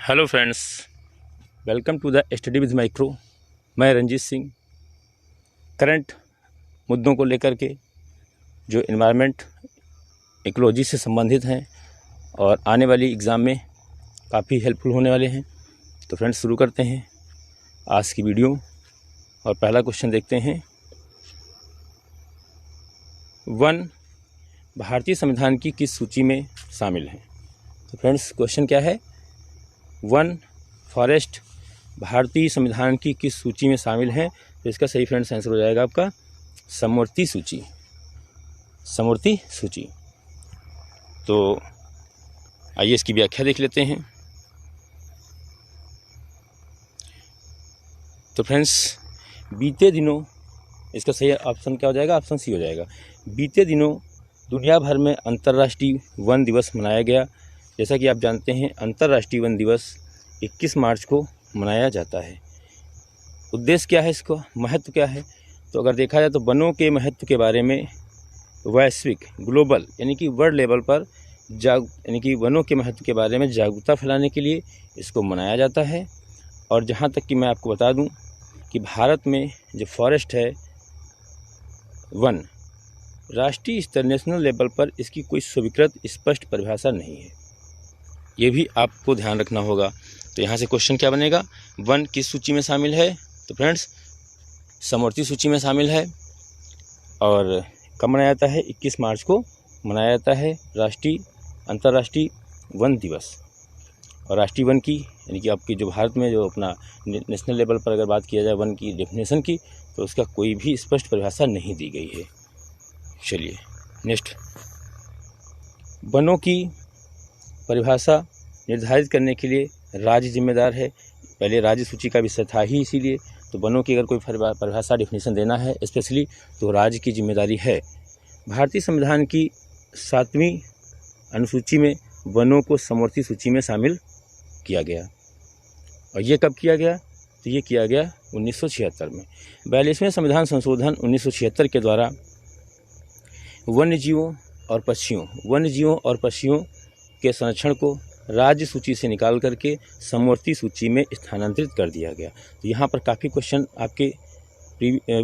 Hello friends, welcome to the study with micro. मैं Ranjit Singh. Current मुद्दों को लेकर के जो इन्वायरमेंट इकोलॉजी से संबंधित हैं और आने वाली एग्ज़ाम में काफ़ी हेल्पफुल होने वाले हैं। तो फ्रेंड्स, शुरू करते हैं आज की वीडियो और पहला क्वेश्चन देखते हैं। वन भारतीय संविधान की किस सूची में शामिल है? तो फ्रेंड्स, क्वेश्चन क्या है? वन फॉरेस्ट भारतीय संविधान की किस सूची में शामिल है? तो इसका सही फ्रेंड्स आंसर हो जाएगा आपका समवर्ती सूची। समवर्ती सूची। तो आइए इसकी व्याख्या देख लेते हैं। तो फ्रेंड्स, बीते दिनों इसका सही ऑप्शन क्या हो जाएगा? ऑप्शन सी हो जाएगा। बीते दिनों दुनिया भर में अंतर्राष्ट्रीय वन दिवस मनाया गया। जैसा कि आप जानते हैं, अंतर्राष्ट्रीय वन दिवस 21 मार्च को मनाया जाता है। उद्देश्य क्या है इसका? महत्व क्या है? तो अगर देखा जाए तो वनों के महत्व के बारे में वैश्विक ग्लोबल यानी कि वर्ल्ड लेवल पर यानी कि वनों के महत्व के बारे में जागरूकता फैलाने के लिए इसको मनाया जाता है। और जहाँ तक कि मैं आपको बता दूं कि भारत में जो फॉरेस्ट है, वन, राष्ट्रीय स्तर नेशनल लेवल पर इसकी कोई स्वीकृत स्पष्ट परिभाषा नहीं है। ये भी आपको ध्यान रखना होगा। तो यहाँ से क्वेश्चन क्या बनेगा? वन किस सूची में शामिल है? तो फ्रेंड्स, समवर्ती सूची में शामिल है। और कब मनाया जाता है? 21 मार्च को मनाया जाता है अंतर्राष्ट्रीय वन दिवस। और राष्ट्रीय वन की यानी कि आपकी जो भारत में जो अपना नेशनल लेवल पर अगर बात किया जाए वन की डेफिनेशन की, तो उसका कोई भी स्पष्ट परिभाषा नहीं दी गई है। चलिए नेक्स्ट। वनों की परिभाषा निर्धारित करने के लिए राज्य जिम्मेदार है। पहले राज्य सूची का विषय था ही, इसीलिए तो वनों की अगर कोई परिभाषा डेफिनेशन देना है स्पेशली, तो राज्य की जिम्मेदारी है। भारतीय संविधान की 7वीं अनुसूची में वनों को समवर्ती सूची में शामिल किया गया। और ये कब किया गया? तो ये किया गया 1976 में। 42वें संविधान संशोधन 1976 के द्वारा वन्यजीवों और पक्षियों के संरक्षण को राज्य सूची से निकाल करके समवर्ती सूची में स्थानांतरित कर दिया गया। तो यहाँ पर काफ़ी क्वेश्चन आपके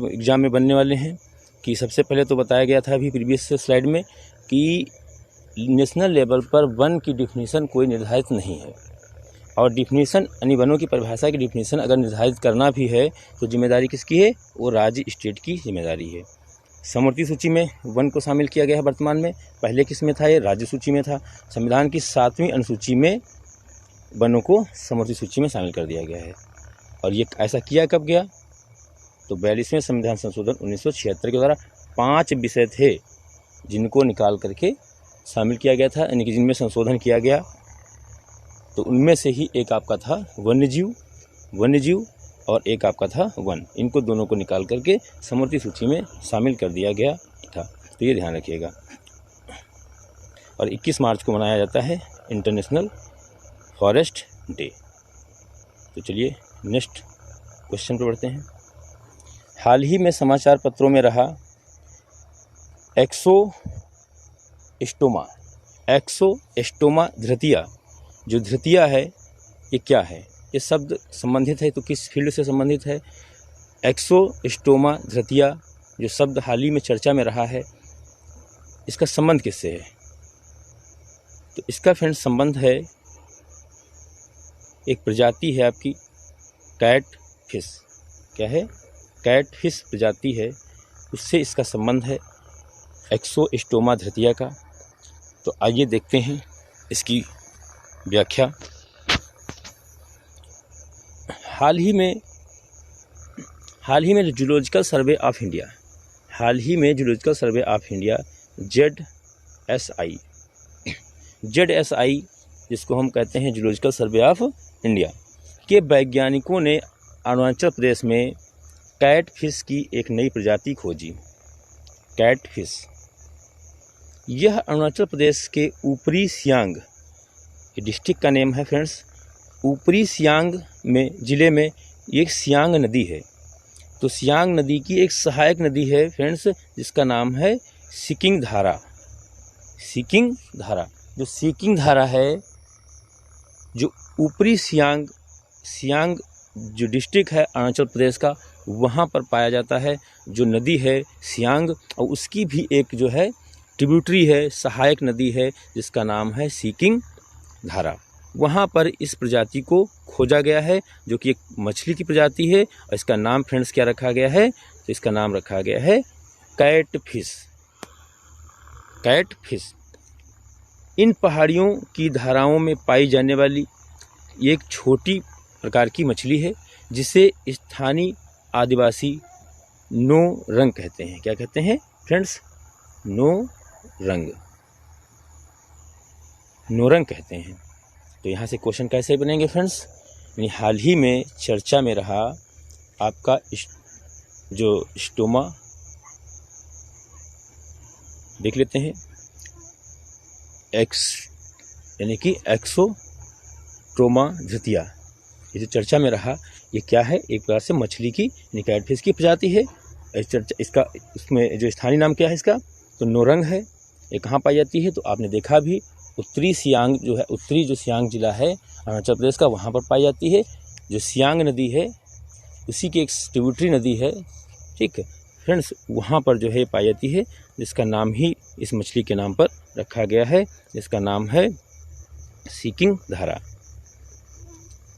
एग्जाम में बनने वाले हैं। कि सबसे पहले तो बताया गया था अभी प्रीवियस स्लाइड में कि नेशनल लेवल पर वन की डिफिनीशन कोई निर्धारित नहीं है। और डिफिनीशन यानी वनों की परिभाषा की डिफिनीशन अगर निर्धारित करना भी है तो जिम्मेदारी किसकी है? वो राज्य स्टेट की जिम्मेदारी है। समवर्ती सूची में वन को शामिल किया गया है वर्तमान में। पहले किस में था? ये राज्य सूची में था। संविधान की 7वीं अनुसूची में वनों को समवर्ती सूची में शामिल कर दिया गया है। और ये ऐसा किया कब गया? तो 42वें संविधान संशोधन 1976 के द्वारा 5 विषय थे जिनको निकाल करके शामिल किया गया था, यानी कि जिनमें संशोधन किया गया। तो उनमें से ही एक आपका था वन्यजीव और एक आपका था वन। इनको दोनों को निकाल करके समवर्ती सूची में शामिल कर दिया गया था। तो ये ध्यान रखिएगा। और 21 मार्च को मनाया जाता है इंटरनेशनल फॉरेस्ट डे। तो चलिए नेक्स्ट क्वेश्चन पर बढ़ते हैं। हाल ही में समाचार पत्रों में रहा एक्सोस्टोमा धृतिया। जो धृतिया है ये क्या है? ये शब्द संबंधित है तो किस फील्ड से संबंधित है? एक्सोस्टोमा धृतिया जो शब्द हाल ही में चर्चा में रहा है, इसका संबंध किससे है? तो इसका फ्रेंड्स संबंध है, एक प्रजाति है आपकी कैट फिश। क्या है? कैट फिश प्रजाति है, उससे इसका संबंध है एक्सोस्टोमा धृतिया का। तो आइए देखते हैं इसकी व्याख्या। हाल ही में zoological survey of India ZSI जिसको हम कहते हैं जूलॉजिकल सर्वे ऑफ इंडिया के वैज्ञानिकों ने अरुणाचल प्रदेश में कैट फिश की एक नई प्रजाति खोजी। कैट फिश यह अरुणाचल प्रदेश के ऊपरी सियांग डिस्ट्रिक्ट का नेम है फ्रेंड्स। ऊपरी सियांग में ज़िले में एक सियांग नदी है। तो सियांग नदी की एक सहायक नदी है फ्रेंड्स, जिसका नाम है सिकिंग धारा। जो सिकिंग धारा है जो ऊपरी सियांग जो डिस्ट्रिक्ट है अरुणाचल प्रदेश का, वहाँ पर पाया जाता है। जो नदी है सियांग, और उसकी भी एक जो है ट्रिब्यूटरी है, सहायक नदी है, जिसका नाम है सीकिंग धारा। वहाँ पर इस प्रजाति को खोजा गया है, जो कि एक मछली की प्रजाति है। और इसका नाम फ्रेंड्स क्या रखा गया है? तो इसका नाम रखा गया है कैटफिश। कैटफिश इन पहाड़ियों की धाराओं में पाई जाने वाली एक छोटी प्रकार की मछली है, जिसे स्थानीय आदिवासी नो रंग कहते हैं। क्या कहते हैं फ्रेंड्स? नो रंग कहते हैं। तो यहाँ से क्वेश्चन कैसे बनेंगे फ्रेंड्स? यानी हाल ही में चर्चा में रहा आपका जो स्टोमा, देख लेते हैं, यानी कि एक्सोस्टोमा धृतिया, ये जो चर्चा में रहा, ये क्या है? एक प्रकार से मछली की यानी कैटफिश की प्रजाति है। इसका उसमें जो स्थानीय नाम क्या है इसका? तो नोरंग है। ये कहाँ पाई जाती है? तो आपने देखा भी, उत्तरी सियांग जो है, उत्तरी जो सियांग जिला है अरुणाचल प्रदेश का, वहाँ पर पाई जाती है। जो सियांग नदी है उसी की एक ट्रिब्यूटरी नदी है, ठीक है फ्रेंड्स, वहाँ पर जो है पाई जाती है, जिसका नाम ही इस मछली के नाम पर रखा गया है, जिसका नाम है सीकिंग धारा।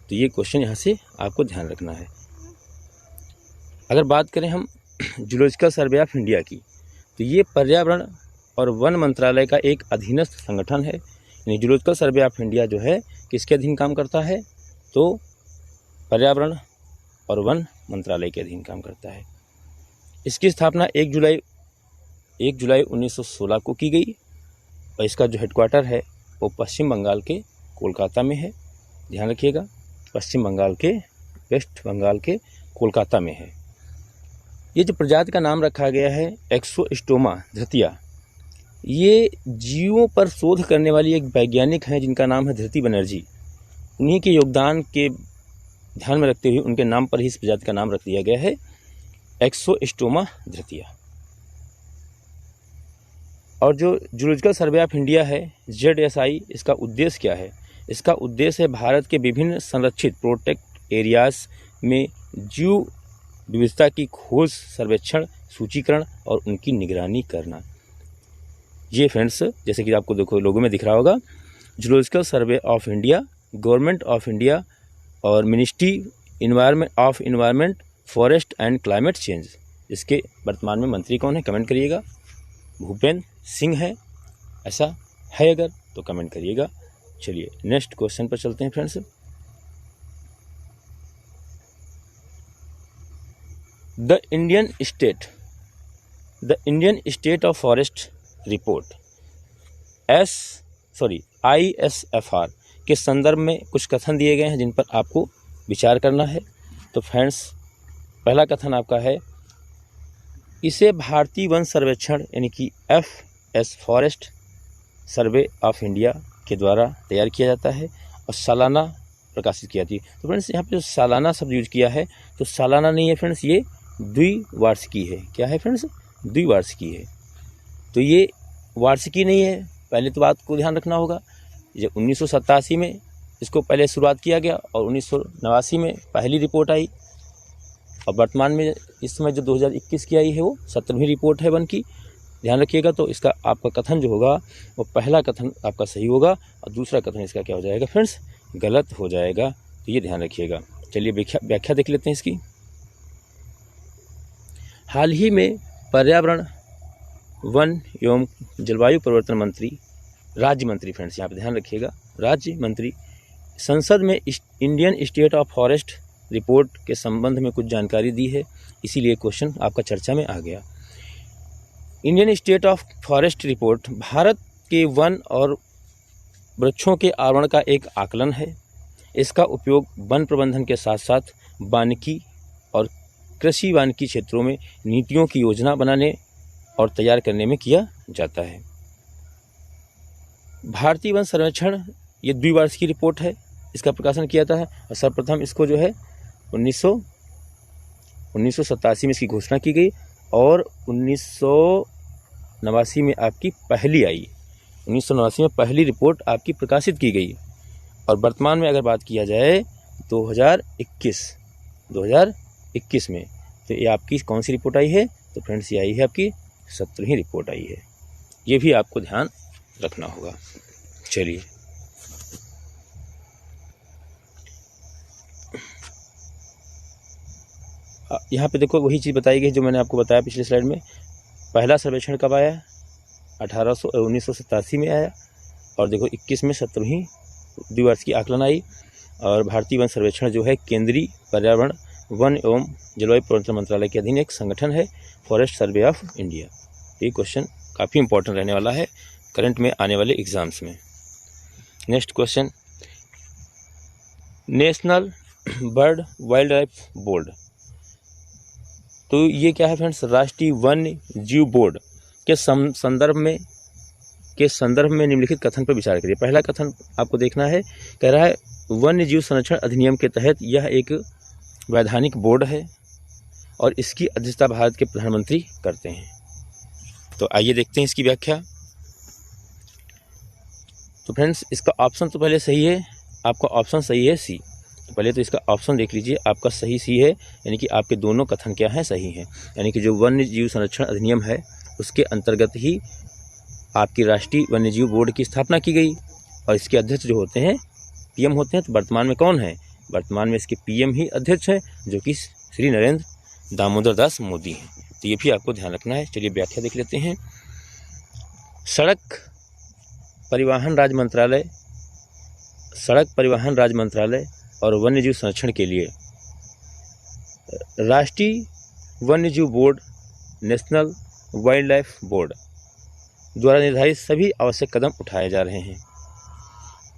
तो ये क्वेश्चन यहाँ से आपको ध्यान रखना है। अगर बात करें हम जूलॉजिकल सर्वे ऑफ इंडिया की, तो ये पर्यावरण और वन मंत्रालय का एक अधीनस्थ संगठन है। यानी जूलॉजिकल सर्वे ऑफ इंडिया जो है किसके अधीन काम करता है? तो पर्यावरण और वन मंत्रालय के अधीन काम करता है। इसकी स्थापना 1 जुलाई 1916 को की गई, और इसका जो हेडक्वार्टर है वो पश्चिम बंगाल के कोलकाता में है। ध्यान रखिएगा, पश्चिम बंगाल के, वेस्ट बंगाल के कोलकाता में है। ये जो प्रजाति का नाम रखा गया है एक्सोस्टोमा धृतिया, ये जीवों पर शोध करने वाली एक वैज्ञानिक हैं जिनका नाम है धृति बनर्जी। उन्हीं के योगदान के ध्यान में रखते हुए उनके नाम पर ही इस प्रजाति का नाम रख दिया गया है एक्सोस्टोमा धृतिया। और जो जूलॉजिकल सर्वे ऑफ इंडिया है ZSI, इसका उद्देश्य क्या है? इसका उद्देश्य है भारत के विभिन्न संरक्षित प्रोटेक्ट एरियाज में जीव विविधता की खोज, सर्वेक्षण, सूचीकरण और उनकी निगरानी करना। ये फ्रेंड्स, जैसे कि आपको देखो लोगो में दिख रहा होगा, zoological survey of India, government of India और ministry of environment, forest and climate change. इसके वर्तमान में मंत्री कौन है? कमेंट करिएगा। भूपेंद्र सिंह है, ऐसा है अगर तो कमेंट करिएगा। चलिए नेक्स्ट क्वेश्चन पर चलते हैं friends. The Indian state of forest report ISFR के संदर्भ में कुछ कथन दिए गए हैं जिन पर आपको विचार करना है। तो फ्रेंड्स, पहला कथन आपका है, इसे भारतीय वन सर्वेक्षण यानी कि FS forest survey of India के द्वारा तैयार किया जाता है और सालाना प्रकाशित की जाती है। तो फ्रेंड्स, यहाँ पे जो सालाना शब्द यूज किया है, तो सालाना नहीं है फ्रेंड्स, ये द्विवार्षिकी है। क्या है फ्रेंड्स? द्विवार्षिकी है। तो ये वार्षिकी नहीं है, पहले तो बात को ध्यान रखना होगा। जब 1987 में इसको पहले शुरुआत किया गया और 1989 में पहली रिपोर्ट आई, और वर्तमान में इस समय जो 2021 की आई है वो 17वीं रिपोर्ट है वन की। ध्यान रखिएगा। तो इसका आपका कथन जो होगा वो पहला कथन आपका सही होगा और दूसरा कथन इसका क्या हो जाएगा फ्रेंड्स? गलत हो जाएगा। तो ये ध्यान रखिएगा। चलिए व्याख्या देख लेते हैं इसकी। हाल ही में पर्यावरण, वन एवं जलवायु परिवर्तन मंत्री, राज्य मंत्री फ्रेंड्स, यहाँ पे ध्यान रखिएगा, राज्य मंत्री संसद में Indian state of forest report के संबंध में कुछ जानकारी दी है, इसीलिए क्वेश्चन आपका चर्चा में आ गया। Indian state of forest report Bharat के वन और वृक्षों के आवरण का एक आकलन है। इसका उपयोग वन प्रबंधन के साथ साथ वानिकी और कृषि वानिकी क्षेत्रों में नीतियों की योजना बनाने और तैयार करने में किया जाता है। भारतीय वन सर्वेक्षण ये द्विवार्षिक रिपोर्ट है, इसका प्रकाशन किया जाता है और सर्वप्रथम इसको जो है 1987 में इसकी घोषणा की गई और 1989 में आपकी पहली आई, 1989 में पहली रिपोर्ट आपकी प्रकाशित की गई और वर्तमान में अगर बात किया जाए 2021 में, तो ये आपकी कौन सी रिपोर्ट आई है? तो फ्रेंड्स ये आई है आपकी 17वीं रिपोर्ट आई है। ये भी आपको ध्यान रखना होगा। चलिए यहाँ पे देखो वही चीज़ बताई गई जो मैंने आपको बताया पिछले स्लाइड में। पहला सर्वेक्षण कब आया? 1987 में आया। और देखो 21 में 17वीं द्विवार्षिक आकलन आई। और भारतीय वन सर्वेक्षण जो है केंद्रीय पर्यावरण वन एवं जलवायु परिवर्तन मंत्रालय के अधीन एक संगठन है, फॉरेस्ट सर्वे ऑफ इंडिया। ये क्वेश्चन काफ़ी इंपॉर्टेंट रहने वाला है करंट में आने वाले एग्जाम्स में। Next question, national bird wild life board, तो ये क्या है फ्रेंड्स? राष्ट्रीय वन्य जीव बोर्ड के संदर्भ में निम्नलिखित कथन पर विचार करिए। पहला कथन आपको देखना है, कह रहा है वन्य जीव संरक्षण अधिनियम के तहत यह एक वैधानिक बोर्ड है और इसकी अध्यक्षता भारत के प्रधानमंत्री करते हैं। तो आइए देखते हैं इसकी व्याख्या। तो फ्रेंड्स इसका ऑप्शन तो पहले सही है, आपका ऑप्शन सही है सी। तो पहले तो इसका ऑप्शन देख लीजिए, आपका सही सी है, यानी कि आपके दोनों कथन क्या हैं? सही हैं। यानी कि जो वन्य जीव संरक्षण अधिनियम है उसके अंतर्गत ही आपकी राष्ट्रीय वन्य जीव बोर्ड की स्थापना की गई और इसके अध्यक्ष जो होते हैं पीएम होते हैं। तो वर्तमान में कौन है? वर्तमान में इसके पीएम ही अध्यक्ष हैं, जो कि श्री नरेंद्र दामोदर दास मोदी हैं। तो ये भी आपको ध्यान रखना है। चलिए व्याख्या देख लेते हैं। सड़क परिवहन राज्य मंत्रालय और वन्यजीव संरक्षण के लिए राष्ट्रीय वन्यजीव board, national wild life board द्वारा निर्धारित सभी आवश्यक कदम उठाए जा रहे हैं।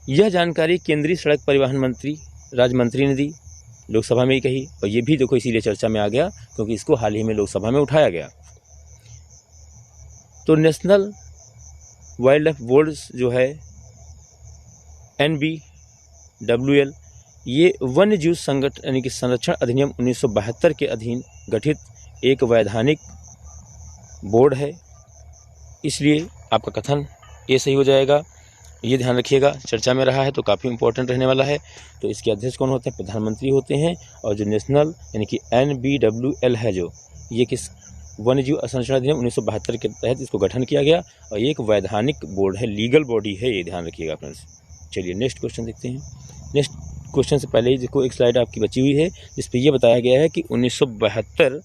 यह जानकारी केंद्रीय सड़क परिवहन राज्य मंत्री ने दी, लोकसभा में ही कही। और ये भी देखो इसीलिए चर्चा में आ गया क्योंकि इसको हाल ही में लोकसभा में उठाया गया। तो नेशनल वाइल्ड लाइफ बोर्ड जो है NBWL, ये वन्य जीव संगठन यानी कि संरक्षण अधिनियम 1972 के अधीन गठित एक वैधानिक बोर्ड है। इसलिए आपका कथन ये सही हो जाएगा। ये ध्यान रखिएगा, चर्चा में रहा है तो काफ़ी इंपॉर्टेंट रहने वाला है। तो इसके अध्यक्ष कौन होते हैं? प्रधानमंत्री होते हैं। और जो नेशनल यानी कि NBWL है, जो ये किस वन्यजीव संरक्षण अधिनियम 1972 के तहत इसको गठन किया गया और ये एक वैधानिक बोर्ड है, लीगल बॉडी है, ये ध्यान रखिएगा फ्रेंड्स। चलिए नेक्स्ट क्वेश्चन देखते हैं। नेक्स्ट क्वेश्चन से पहले ही देखो एक स्लाइड आपकी बची हुई है जिस पे ये बताया गया है कि 1972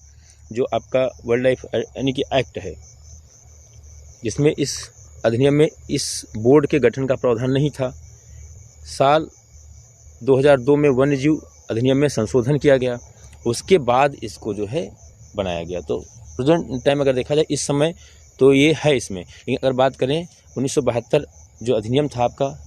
जो आपका वाइल्ड लाइफ यानी कि एक्ट है, जिसमें इस अधिनियम में इस बोर्ड के गठन का प्रावधान नहीं था। साल 2002 में वन्यजीव अधिनियम में संशोधन किया गया, उसके बाद इसको जो है बनाया गया। तो प्रेजेंट टाइम अगर देखा जाए इस समय तो ये है इसमें। लेकिन अगर बात करें 1972 जो अधिनियम था आपका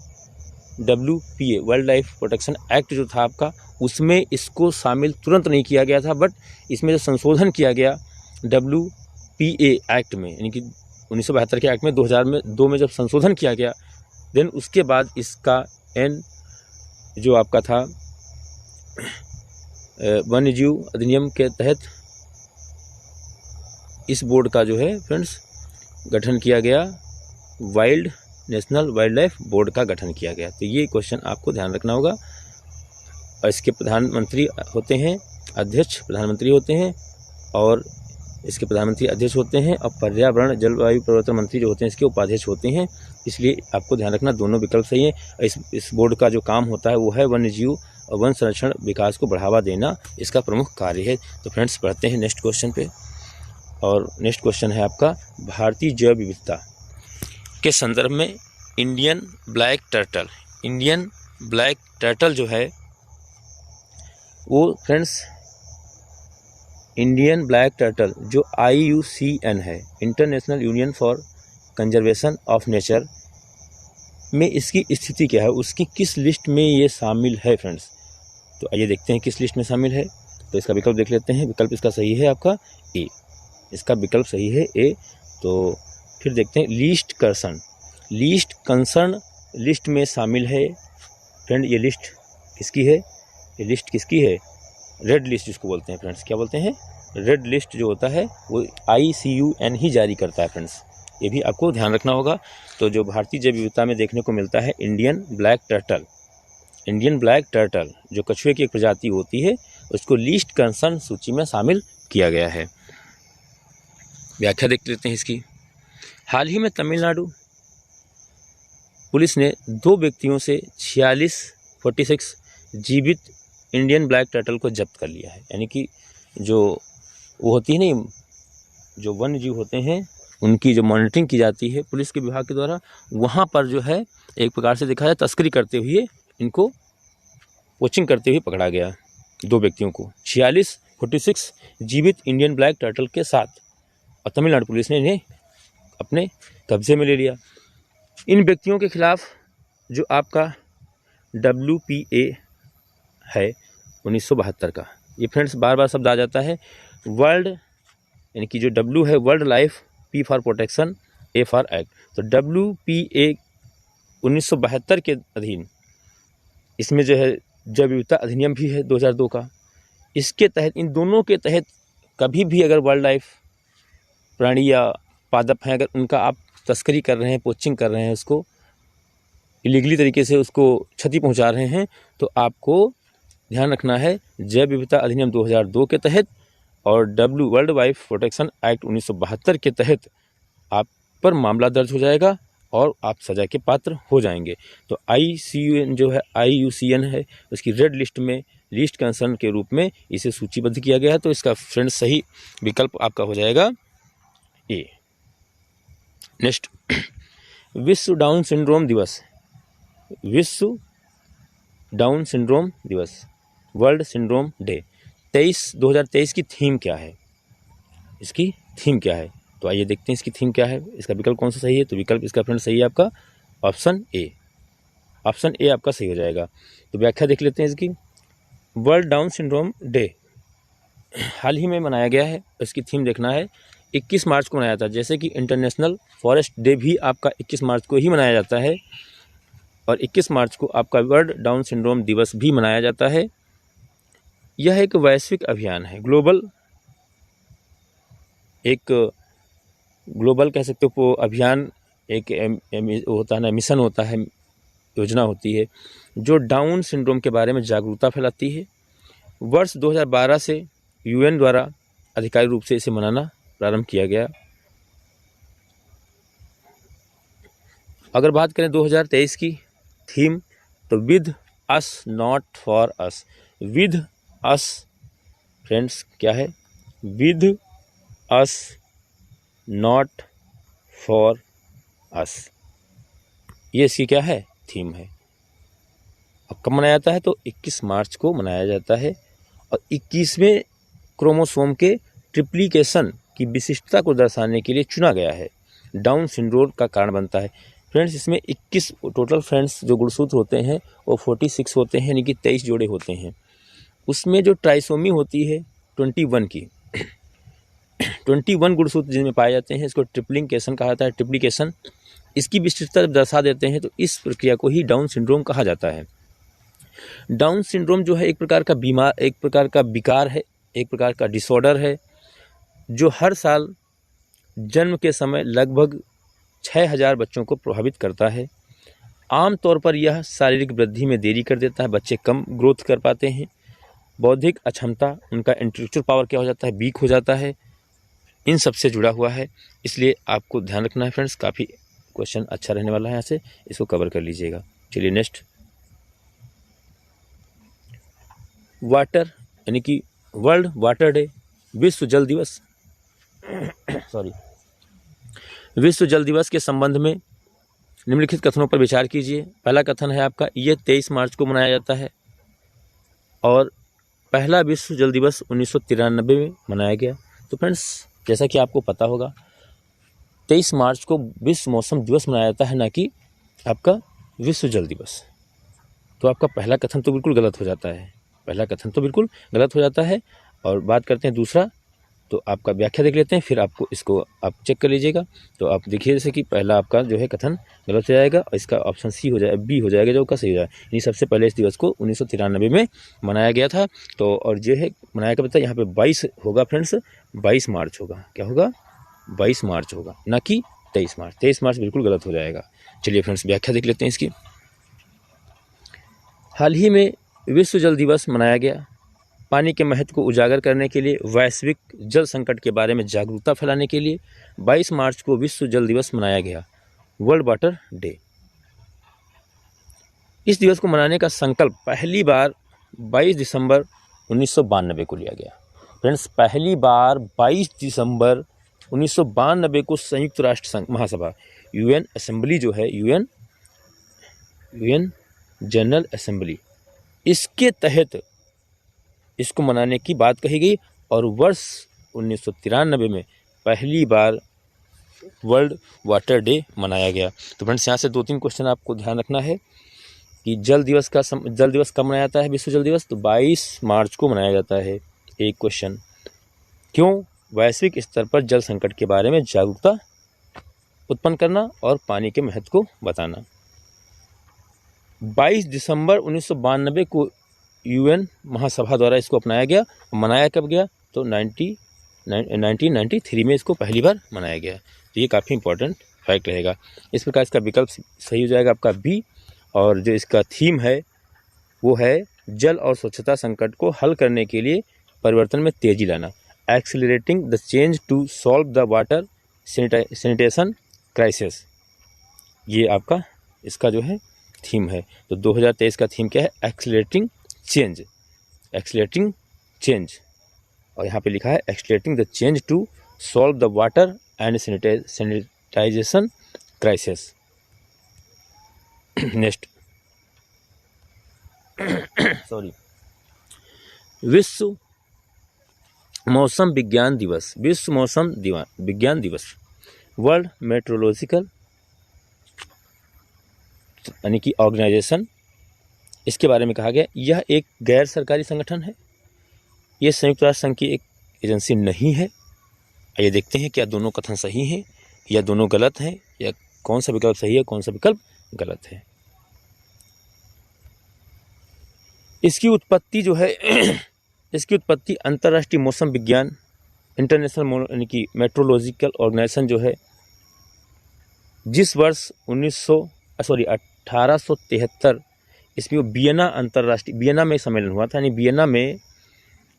WPA wild life protection act जो था आपका, उसमें इसको शामिल तुरंत नहीं किया गया था। बट इसमें जो संशोधन किया गया WPA एक्ट में, यानी कि 1972 के एक्ट में 2002 में जब संशोधन किया गया, देन उसके बाद इसका जो आपका था वन्यजीव अधिनियम के तहत इस बोर्ड का जो है फ्रेंड्स गठन किया गया, नेशनल वाइल्ड लाइफ बोर्ड का गठन किया गया। तो ये क्वेश्चन आपको ध्यान रखना होगा। और इसके प्रधानमंत्री होते हैं, अध्यक्ष प्रधानमंत्री होते हैं और इसके प्रधानमंत्री अध्यक्ष होते हैं और पर्यावरण जलवायु परिवर्तन मंत्री जो होते हैं इसके उपाध्यक्ष होते हैं। इसलिए आपको ध्यान रखना दोनों विकल्प सही हैं। इस बोर्ड का जो काम होता है वो है वन्यजीव और वन संरक्षण विकास को बढ़ावा देना, इसका प्रमुख कार्य है। तो फ्रेंड्स पढ़ते हैं नेक्स्ट क्वेश्चन पे। और नेक्स्ट क्वेश्चन है आपका भारतीय जैव विविधता के संदर्भ में इंडियन ब्लैक टर्टल जो है वो फ्रेंड्स इंडियन ब्लैक टर्टल जो IUCN है, international union for conservation of nature में इसकी स्थिति क्या है, उसकी किस लिस्ट में ये शामिल है फ्रेंड्स। तो आइए देखते हैं किस लिस्ट में शामिल है। तो इसका विकल्प देख लेते हैं। विकल्प इसका सही है आपका ए, इसका विकल्प सही है ए। तो फिर देखते हैं लीस्ट कंसर्न लिस्ट में शामिल है फ्रेंड। ये लिस्ट किसकी है? ये लिस्ट किसकी है? रेड लिस्ट जिसको बोलते हैं फ्रेंड्स, क्या बोलते हैं? रेड लिस्ट जो होता है वो IUCN ही जारी करता है फ्रेंड्स, ये भी आपको ध्यान रखना होगा। तो जो भारतीय जैव विविधता में देखने को मिलता है Indian black turtle, Indian black turtle जो कछुए की एक प्रजाति होती है उसको लीस्ट कंसर्न सूची में शामिल किया गया है। व्याख्या देख लेते हैं इसकी। हाल ही में तमिलनाडु पुलिस ने 2 व्यक्तियों से 46 जीवित इंडियन ब्लैक टर्टल को जब्त कर लिया है। यानी कि जो वो होती है नहीं, जो वन्य जीव होते हैं उनकी जो मॉनिटरिंग की जाती है पुलिस के विभाग के द्वारा, वहाँ पर जो है एक प्रकार से देखा जाए तस्करी करते हुए इनको वॉचिंग करते हुए पकड़ा गया 2 व्यक्तियों को 46 जीवित इंडियन ब्लैक टर्टल के साथ, और तमिलनाडु पुलिस ने इन्हें अपने कब्जे में ले लिया। इन व्यक्तियों के खिलाफ जो आपका WPA है 1972 का, ये फ्रेंड्स बार बार शब्द आ जाता है, वर्ल्ड यानी कि जो W है world life, P for protection, A for act, तो WPA 1972 के अधीन इसमें जो है जैव विविधता अधिनियम भी है 2002 का। इसके तहत इन दोनों के तहत कभी भी अगर वाइल्ड लाइफ प्राणी या पादप हैं, अगर उनका आप तस्करी कर रहे हैं, पोचिंग कर रहे हैं, उसको इलीगली तरीके से उसको क्षति पहुंचा रहे हैं, तो आपको ध्यान रखना है जैव विविधता अधिनियम 2002 के तहत और वर्ल्ड लाइफ प्रोटेक्शन एक्ट 1972 के तहत आप पर मामला दर्ज हो जाएगा और आप सज़ा के पात्र हो जाएंगे। तो IUCN जो है IUCN है उसकी रेड लिस्ट में लीस्ट कंसर्न के रूप में इसे सूचीबद्ध किया गया है। तो इसका फ्रेंड सही विकल्प आपका हो जाएगा ए। नेक्स्ट, विश्व डाउन सिंड्रोम दिवस, विश्व डाउन सिंड्रोम दिवस, वर्ल्ड सिंड्रोम डे 2023 की थीम क्या है? इसकी थीम क्या है? तो आइए देखते हैं इसकी थीम क्या है, इसका विकल्प कौन सा सही है। तो विकल्प इसका फ्रेंड सही है आपका ऑप्शन ए, ऑप्शन ए आपका सही हो जाएगा। तो व्याख्या देख लेते हैं इसकी। वर्ल्ड डाउन सिंड्रोम डे हाल ही में मनाया गया है, इसकी थीम देखना है। 21 मार्च को मनाया था, जैसे कि इंटरनेशनल फॉरेस्ट डे भी आपका 21 मार्च को ही मनाया जाता है और 21 मार्च को आपका वर्ल्ड डाउन सिंड्रोम दिवस भी मनाया जाता है। यह एक वैश्विक अभियान है, ग्लोबल कह सकते हो अभियान, एक होता है ना, मिशन होता है, योजना होती है जो डाउन सिंड्रोम के बारे में जागरूकता फैलाती है। वर्ष 2012 से UN द्वारा आधिकारिक रूप से इसे मनाना प्रारंभ किया गया। अगर बात करें 2023 की थीम, तो with us not for us, with us friends क्या है? With us not for us, ये इसकी क्या है? थीम है। अब कब मनाया जाता है? तो 21 मार्च को मनाया जाता है और 21वें क्रोमोसोम के ट्रिप्लिकेशन की विशिष्टता को दर्शाने के लिए चुना गया है। डाउन सिंड्रोम का कारण बनता है फ्रेंड्स। इसमें 21 टोटल फ्रेंड्स जो गुणसूत्र होते हैं वो 46 होते हैं, यानी कि 23 जोड़े होते हैं। उसमें जो ट्राइसोमी होती है 21 की 21 गुणसूत्र जिनमें पाए जाते हैं, इसको ट्रिप्लिकेशन कहा जाता है। ट्रिप्लिकेशन इसकी विशिष्टता दर्शा देते हैं, तो इस प्रक्रिया को ही डाउन सिंड्रोम कहा जाता है। डाउन सिंड्रोम जो है एक प्रकार का बीमार, एक प्रकार का विकार है, एक प्रकार का डिसऑर्डर है जो हर साल जन्म के समय लगभग 6000 बच्चों को प्रभावित करता है। आमतौर पर यह शारीरिक वृद्धि में देरी कर देता है, बच्चे कम ग्रोथ कर पाते हैं, बौद्धिक अक्षमता, उनका इंटेलेक्चुअल पावर क्या हो जाता है? वीक हो जाता है। इन सब से जुड़ा हुआ है, इसलिए आपको ध्यान रखना है फ्रेंड्स। काफ़ी क्वेश्चन अच्छा रहने वाला है, यहाँ से इसको कवर कर लीजिएगा। चलिए नेक्स्ट, वाटर यानी कि वर्ल्ड वाटर डे, विश्व जल दिवस सॉरी विश्व जल दिवस के संबंध में निम्नलिखित कथनों पर विचार कीजिए। पहला कथन है आपका, यह 23 मार्च को मनाया जाता है और पहला विश्व जल दिवस 1993 में मनाया गया। तो फ्रेंड्स जैसा कि आपको पता होगा 23 मार्च को विश्व मौसम दिवस मनाया जाता है, ना कि आपका विश्व जल दिवस। तो आपका पहला कथन तो बिल्कुल गलत हो जाता है, पहला कथन तो बिल्कुल गलत हो जाता है। और बात करते हैं दूसरा, तो आपका व्याख्या देख लेते हैं, फिर आपको इसको आप चेक कर लीजिएगा। तो आप देखिए जैसे कि पहला आपका जो है कथन गलत हो जाएगा और इसका ऑप्शन सी हो जाएगा, बी हो जाएगा जो का सही हो जाएगा। यानी सबसे पहले इस दिवस को 1993 में मनाया गया था। तो और जो है मनाया का पता यहाँ पे 22 होगा फ्रेंड्स, 22 मार्च होगा। क्या होगा? 22 मार्च होगा, ना कि 23 मार्च। 23 मार्च बिल्कुल गलत हो जाएगा। चलिए फ्रेंड्स व्याख्या देख लेते हैं इसकी। हाल ही में विश्व जल दिवस मनाया गया। पानी के महत्व को उजागर करने के लिए, वैश्विक जल संकट के बारे में जागरूकता फैलाने के लिए 22 मार्च को विश्व जल दिवस मनाया गया, वर्ल्ड वाटर डे। इस दिवस को मनाने का संकल्प पहली बार 22 दिसंबर 1992 को लिया गया। फ्रेंड्स, पहली बार 22 दिसंबर 1992 को संयुक्त राष्ट्र संघ महासभा, यूएन असेंबली जो है, यूएन जनरल असेंबली, इसके तहत इसको मनाने की बात कही गई और वर्ष 1993 में पहली बार वर्ल्ड वाटर डे मनाया गया। तो फ्रेंड्स, यहाँ से 2-3 क्वेश्चन आपको ध्यान रखना है कि जल दिवस कब मनाया जाता है? विश्व जल दिवस तो 22 मार्च को मनाया जाता है। एक क्वेश्चन, क्यों? वैश्विक स्तर पर जल संकट के बारे में जागरूकता उत्पन्न करना और पानी के महत्व को बताना। 22 दिसंबर 1992 को यूएन महासभा द्वारा इसको अपनाया गया। मनाया कब गया? तो 1993 में इसको पहली बार मनाया गया। तो ये काफ़ी इंपॉर्टेंट फैक्ट रहेगा। इस प्रकार इसका विकल्प सही हो जाएगा आपका बी। और जो इसका थीम है वो है जल और स्वच्छता संकट को हल करने के लिए परिवर्तन में तेजी लाना, accelerating the change to solve the water sanitation crisis. ये आपका इसका जो है थीम है। तो 2023 का थीम क्या है? Accelerating change. और यहाँ पे लिखा है accelerating the change to solve the water and sanitization crisis. Next, विश्व मौसम विज्ञान दिवस, वर्ल्ड मेट्रोलॉजिकल यानी कि ऑर्गेनाइजेशन, इसके बारे में कहा गया यह एक गैर सरकारी संगठन है। यह संयुक्त राष्ट्र संघ की एक एजेंसी नहीं है। आइए देखते हैं क्या दोनों कथन सही हैं या दोनों गलत हैं, या कौन सा विकल्प सही है कौन सा विकल्प गलत है। इसकी उत्पत्ति जो है इसकी उत्पत्ति अंतर्राष्ट्रीय मौसम विज्ञान इंटरनेशनल यानी कि मेट्रोलॉजिकल ऑर्गेनाइजेशन जो है, जिस वर्ष 1873 इसमें वियना में सम्मेलन हुआ था। यानी वियना में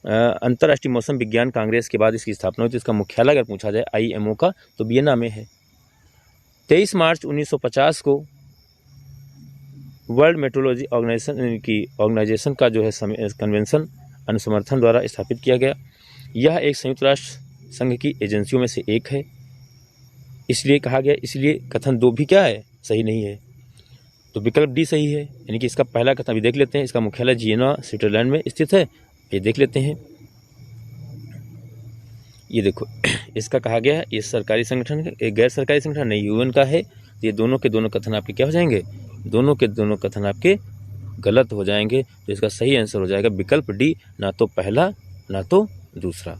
अंतर्राष्ट्रीय मौसम विज्ञान कांग्रेस के बाद इसकी स्थापना हुई। तो इसका मुख्यालय अगर पूछा जाए IMO का तो वियना में है। 23 मार्च 1950 को वर्ल्ड मेट्रोलॉजी ऑर्गेनाइजेशन का जो है कन्वेंशन अनुसमर्थन द्वारा स्थापित किया गया। यह एक संयुक्त राष्ट्र संघ की एजेंसियों में से एक है, इसलिए कहा गया। इसलिए कथन 2 भी क्या है? सही नहीं है। तो विकल्प डी सही है। यानी कि इसका पहला कथन अभी देख लेते हैं। इसका मुख्यालय जिनेवा स्विट्जरलैंड में स्थित है। ये देख लेते हैं। ये देखो, इसका कहा गया है ये सरकारी संगठन है, एक गैर सरकारी संगठन नहीं, यूएन का है। ये दोनों के दोनों कथन आपके क्या हो जाएंगे? दोनों के दोनों कथन आपके गलत हो जाएंगे। तो इसका सही आंसर हो जाएगा विकल्प डी, ना तो पहला ना तो दूसरा।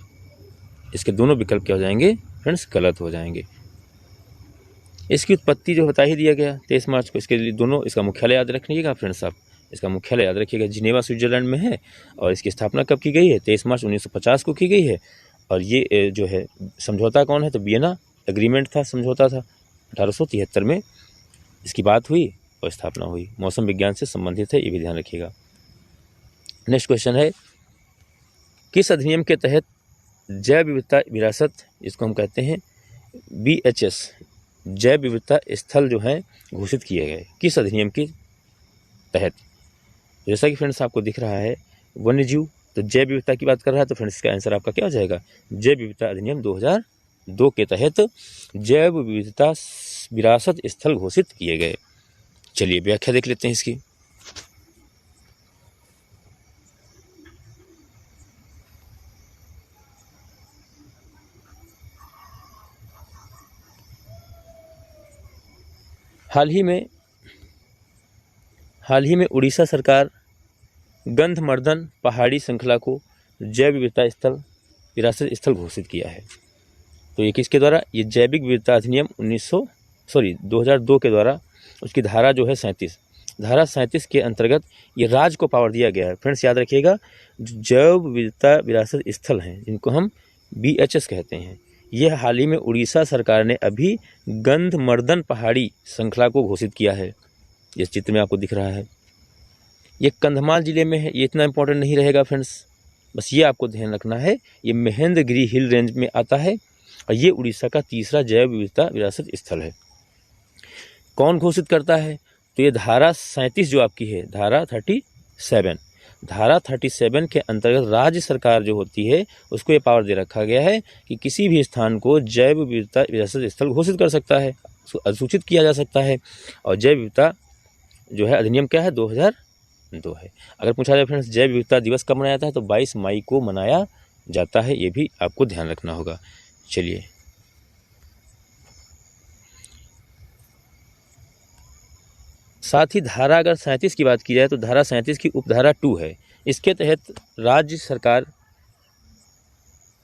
इसके दोनों विकल्प क्या हो जाएंगे फ्रेंड्स? गलत हो जाएंगे। इसकी उत्पत्ति जो बता ही दिया गया 23 मार्च को। इसके लिए दोनों, इसका मुख्यालय याद रखिएगा फ्रेंड्स आप, इसका मुख्यालय याद रखिएगा जिनेवा स्विट्जरलैंड में है। और इसकी स्थापना कब की गई है? 23 मार्च 1950 को की गई है। और ये जो है समझौता कौन है? तो वियना एग्रीमेंट था, समझौता था। 1873 में इसकी बात हुई और स्थापना हुई। मौसम विज्ञान से संबंधित है, ये भी ध्यान रखिएगा। नेक्स्ट क्वेश्चन है, किस अधिनियम के तहत जैव विविधता विरासत, इसको हम कहते हैं BHS, जैव विविधता स्थल जो है घोषित किए गए? किस अधिनियम के तहत? जैसा कि फ्रेंड्स आपको दिख रहा है वन्य जीव, तो जैव विविधता की बात कर रहा है। तो फ्रेंड्स इसका आंसर आपका क्या हो जाएगा? जैव विविधता अधिनियम 2002 के तहत जैव विविधता विरासत स्थल घोषित किए गए। चलिए व्याख्या देख लेते हैं इसकी। हाल ही में उड़ीसा सरकार गंधमर्दन पहाड़ी श्रृंखला को जैव विविधता विरासत स्थल घोषित किया है। तो ये किसके द्वारा? ये जैविक विविधता अधिनियम 2002 के द्वारा। उसकी धारा जो है 37, धारा 37 के अंतर्गत ये राज्य को पावर दिया गया है। फ्रेंड्स याद रखिएगा, जो जैव विविधता विरासत स्थल हैं जिनको हम BHS कहते हैं, यह हाल ही में उड़ीसा सरकार ने अभी गंधमर्दन पहाड़ी श्रृंखला को घोषित किया है। इस चित्र में आपको दिख रहा है। ये कंधमाल जिले में है, ये इतना इंपॉर्टेंट नहीं रहेगा फ्रेंड्स, बस ये आपको ध्यान रखना है। ये महेंद्रगिरी हिल रेंज में आता है और ये उड़ीसा का तीसरा जैव विविधता विरासत स्थल है। कौन घोषित करता है? तो ये धारा 37 जो आपकी है, धारा 37 के अंतर्गत राज्य सरकार जो होती है उसको ये पावर दे रखा गया है कि किसी भी स्थान को जैव विविधता विरासत स्थल घोषित कर सकता है, उसको अधिसूचित किया जा सकता है। और जैव विविधता जो है अधिनियम क्या है? 2002 है। अगर पूछा जाए फ्रेंड्स जैव विविधता दिवस कब मनाया जाता है, तो 22 मई को मनाया जाता है, ये भी आपको ध्यान रखना होगा। चलिए साथ ही धारा अगर 37 की बात की जाए तो धारा 37 की उपधारा 2 है। इसके तहत राज्य सरकार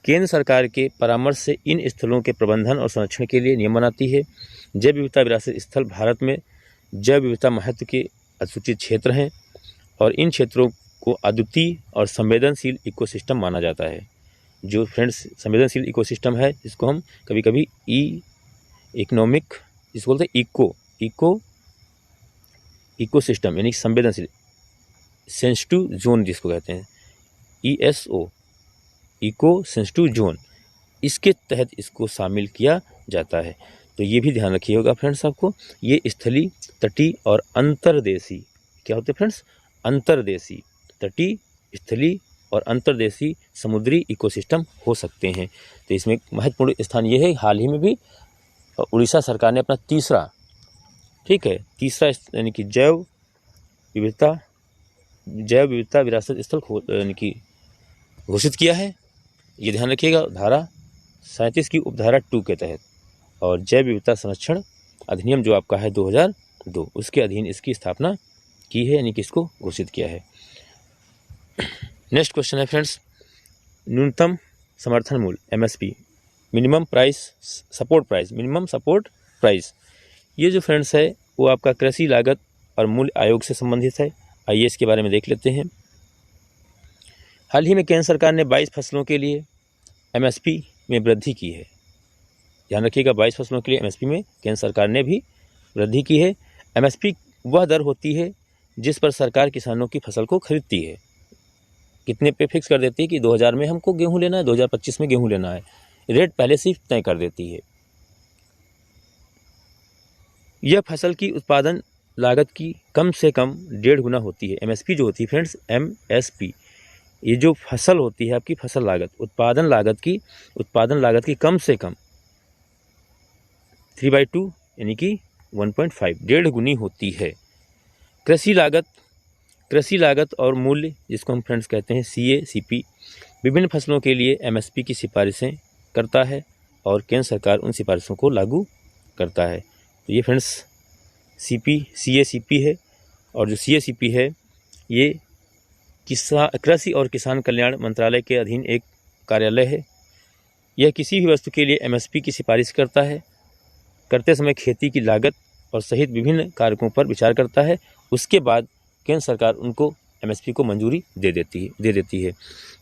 केंद्र सरकार के परामर्श से इन स्थलों के प्रबंधन और संरक्षण के लिए नियम बनाती है। जैव विविधता विरासत स्थल भारत में जैव विविधता महत्व के अधिसूचित क्षेत्र हैं और इन क्षेत्रों को अद्वितीय और संवेदनशील इकोसिस्टम माना जाता है। जो फ्रेंड्स संवेदनशील इकोसिस्टम है जिसको हम कभी कभी इकोनॉमिक जिसको बोलते हैं इकोसिस्टम यानी संवेदनशील सेंसिटिव जोन जिसको कहते हैं, ESO इको सेंसिटिव जोन, इसके तहत इसको शामिल किया जाता है। तो ये भी ध्यान रखिएगा फ्रेंड्स आपको। ये स्थलीय, तटीय और अंतर्देशीय क्या होते हैं फ्रेंड्स? अंतर्देशीय, तटीय, स्थलीय और अंतर्देशीय समुद्री इकोसिस्टम हो सकते हैं। तो इसमें महत्वपूर्ण स्थान ये है, हाल ही में भी उड़ीसा सरकार ने अपना तीसरा यानी कि जैव विविधता विरासत स्थल यानी कि घोषित किया है। ये ध्यान रखिएगा धारा 37 की उपधारा 2 के तहत। और जैव विविधता संरक्षण अधिनियम जो आपका है 2002, उसके अधीन इसकी स्थापना की है, यानी कि इसको घोषित किया है। नेक्स्ट क्वेश्चन है फ्रेंड्स, न्यूनतम समर्थन मूल्य MSP, मिनिमम सपोर्ट प्राइस, ये जो फ्रेंड्स है वो आपका कृषि लागत और मूल्य आयोग से संबंधित है। आइए इसके बारे में देख लेते हैं। हाल ही में केंद्र सरकार ने 22 फसलों के लिए MSP में वृद्धि की है। ध्यान रखिएगा 22 फसलों के लिए MSP में केंद्र सरकार ने भी वृद्धि की है। MSP वह दर होती है जिस पर सरकार किसानों की फसल को खरीदती है। कितने पे फिक्स कर देती है कि 2000 में हमको गेहूं लेना है, 2025 में गेहूं लेना है, रेट पहले से तय कर देती है। यह फसल की उत्पादन लागत की कम से कम 1.5 गुना होती है। MSP जो होती है फ्रेंड्स, MSP ये जो फसल होती है आपकी फसल लागत, उत्पादन लागत की कम से कम 3/2 यानी कि 1.5 1.5 गुनी होती है। कृषि लागत और मूल्य जिसको हम फ्रेंड्स कहते हैं CACP, विभिन्न फसलों के लिए MSP की सिफारिशें करता है और केंद्र सरकार उन सिफारिशों को लागू करता है। तो ये फ्रेंड्स CACP है। और जो CACP है ये कृषि और किसान कल्याण मंत्रालय के अधीन एक कार्यालय है। यह किसी भी वस्तु के लिए MSP की सिफारिश करता है, करते समय खेती की लागत और सहित विभिन्न कारकों पर विचार करता है। उसके बाद केंद्र सरकार उनको MSP को मंजूरी दे देती है।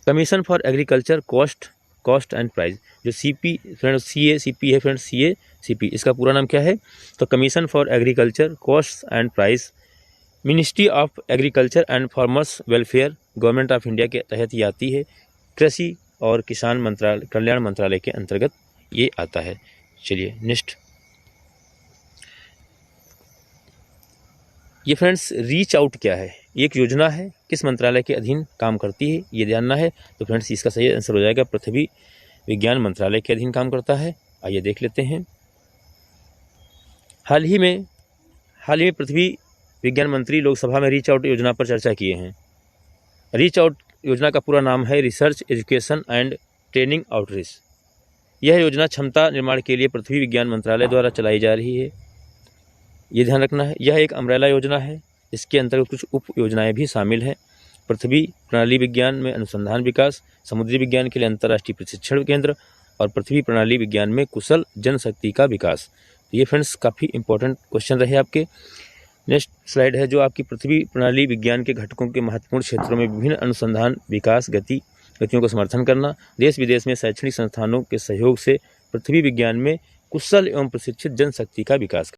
Commission for agriculture cost and price, जो CACP है फ्रेंड्स, CACP इसका पूरा नाम क्या है? तो commission for agriculture cost and price, ministry of agriculture and farmers welfare, government of India के तहत ये आती है। कृषि और किसान कल्याण मंत्रालय के अंतर्गत ये आता है। चलिए नेक्स्ट, ये फ्रेंड्स रीच आउट क्या है? एक योजना है, किस मंत्रालय के अधीन काम करती है ये जानना है। तो फ्रेंड्स इसका सही आंसर हो जाएगा पृथ्वी विज्ञान मंत्रालय के अधीन काम करता है। आइए देख लेते हैं। हाल ही में पृथ्वी विज्ञान मंत्री लोकसभा में रीच आउट योजना पर चर्चा किए हैं। रीच आउट योजना का पूरा नाम है research education and training outreach. यह योजना क्षमता निर्माण के लिए पृथ्वी विज्ञान मंत्रालय द्वारा चलाई जा रही है। ये ध्यान रखना है, यह एक अम्ब्रेला योजना है। इसके अंतर्गत कुछ उप योजनाएं भी शामिल हैं। पृथ्वी प्रणाली विज्ञान में अनुसंधान विकास, समुद्री विज्ञान के लिए अंतर्राष्ट्रीय प्रशिक्षण केंद्र और पृथ्वी प्रणाली विज्ञान में कुशल जनशक्ति का विकास। तो ये फ्रेंड्स काफ़ी इंपॉर्टेंट क्वेश्चन रहे आपके। नेक्स्ट स्लाइड है जो आपकी पृथ्वी प्रणाली विज्ञान के घटकों के महत्वपूर्ण क्षेत्रों में विभिन्न अनुसंधान विकास गतियों को समर्थन करना, देश विदेश में शैक्षणिक संस्थानों के सहयोग से पृथ्वी विज्ञान में कुशल एवं प्रशिक्षित जनशक्ति का विकास।